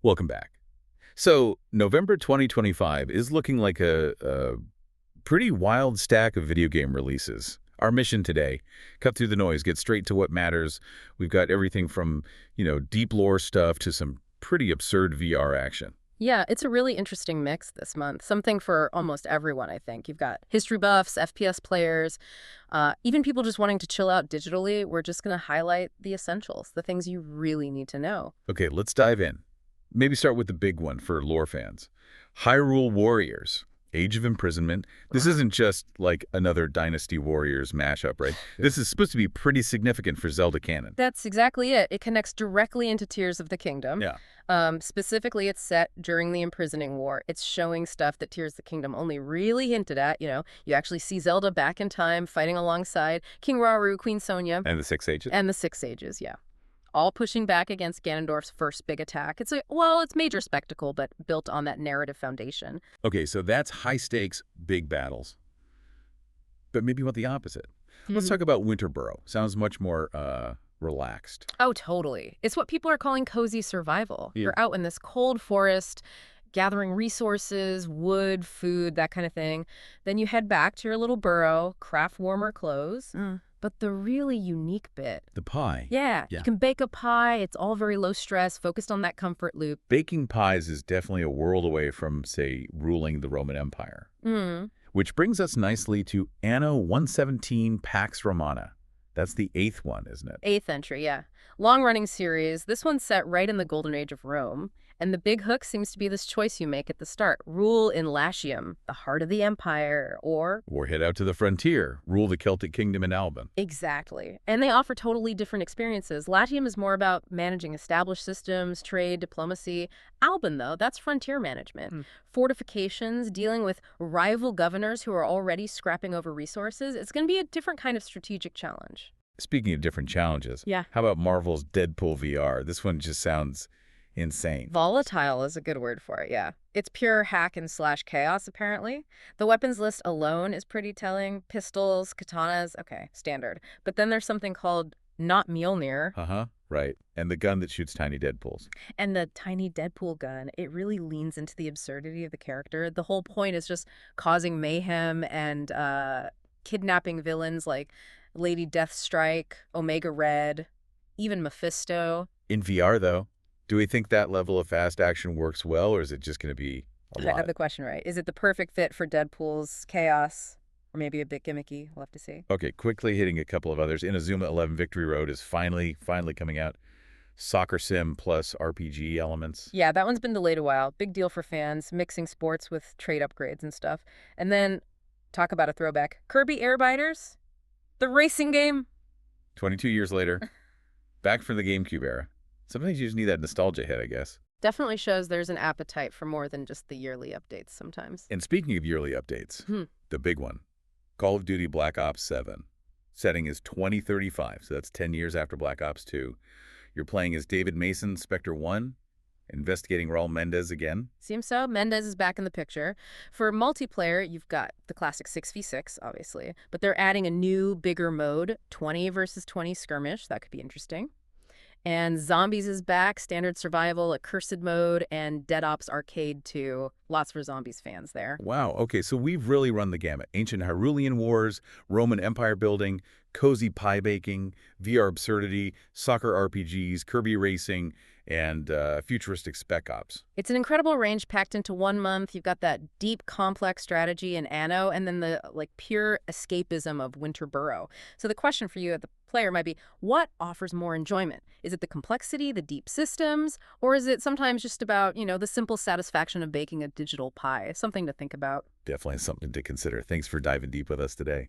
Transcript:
Welcome back. So, November 2025 is looking like a pretty wild stack of video game releases. Our mission today, cut through the noise, get straight to what matters. We've got everything from, deep lore stuff to some pretty absurd VR action. Yeah, it's a really interesting mix this month. Something for almost everyone, I think. You've got history buffs, FPS players, even people just wanting to chill out digitally. We're just going to highlight the essentials, the things you really need to know. Okay, let's dive in. Maybe start with the big one for lore fans. Hyrule Warriors, Age of Imprisonment. This isn't just like another Dynasty Warriors mashup, right? This is supposed to be pretty significant for Zelda canon. That's exactly it. It connects directly into Tears of the Kingdom. Yeah. Specifically, it's set during the Imprisoning War. It's showing stuff that Tears of the Kingdom only really hinted at. You actually see Zelda back in time fighting alongside King Rauru, Queen Sonia. And the Six Sages? And the Six Sages, yeah. All pushing back against Ganondorf's first big attack. It's major spectacle, but built on that narrative foundation. Okay, so that's high stakes, big battles. But maybe you want the opposite. Let's talk about Winterboro. Sounds much more relaxed. Oh, totally. It's what people are calling cozy survival. Yeah. You're out in this cold forest, gathering resources, wood, food, that kind of thing. Then you head back to your little burrow, craft warmer clothes. But the really unique bit. The pie. Yeah, you can bake a pie. It's all very low stress, focused on that comfort loop. Baking pies is definitely a world away from, say, ruling the Roman Empire. Which brings us nicely to Anno 117 Pax Romana. That's the 8th one, isn't it? 8th entry, yeah. Long-running series. This one's set right in the golden age of Rome. And the big hook seems to be this choice you make at the start. Rule in Latium, the heart of the empire, or head out to the frontier, rule the Celtic kingdom in Alban. Exactly. And they offer totally different experiences. Latium is more about managing established systems, trade, diplomacy. Alban, though, that's frontier management. Fortifications, dealing with rival governors who are already scrapping over resources. It's going to be a different kind of strategic challenge. Speaking of different challenges, how about Marvel's Deadpool VR? This one just sounds insane. Volatile is a good word for it, yeah. It's pure hack and slash chaos, apparently. The weapons list alone is pretty telling. Pistols, katanas, okay, standard. But then there's something called Not Mjolnir. Right. And the gun that shoots tiny Deadpools. And the tiny Deadpool gun, it really leans into the absurdity of the character. The whole point is just causing mayhem and kidnapping villains like Lady Deathstrike, Omega Red, even Mephisto. In VR, though, do we think that level of fast action works well, or is it just going to be a lot? I have the question right. Is it the perfect fit for Deadpool's chaos, or maybe a bit gimmicky? We'll have to see. Okay, quickly hitting a couple of others. Inazuma 11 Victory Road is finally coming out. Soccer sim plus RPG elements. Yeah, that one's been delayed a while. Big deal for fans, mixing sports with trade upgrades and stuff. And then, talk about a throwback. Kirby Airbiters, the racing game. 22 years later, back from the GameCube era. Sometimes you just need that nostalgia hit, I guess. Definitely shows there's an appetite for more than just the yearly updates sometimes. And speaking of yearly updates, the big one, Call of Duty Black Ops 7. Setting is 2035, so that's 10 years after Black Ops 2. You're playing as David Mason, Spectre 1, investigating Raul Mendez again. Seems so. Mendez is back in the picture. For multiplayer, you've got the classic 6v6, obviously, but they're adding a new, bigger mode, 20 versus 20 skirmish. That could be interesting. And Zombies is back, standard survival, accursed mode, and Dead Ops Arcade 2. Lots for Zombies fans there. Wow, okay, so we've really run the gamut. Ancient Hyrulean wars, Roman Empire building, cozy pie baking, VR absurdity, soccer RPGs, Kirby racing, and futuristic spec ops. It's an incredible range packed into 1 month. You've got that deep, complex strategy in Anno, and then the pure escapism of Winterboro. So the question for you, the player, might be, what offers more enjoyment? Is it the complexity, the deep systems, or is it sometimes just about, the simple satisfaction of baking a digital pie? Something to think about. Definitely something to consider. Thanks for diving deep with us today.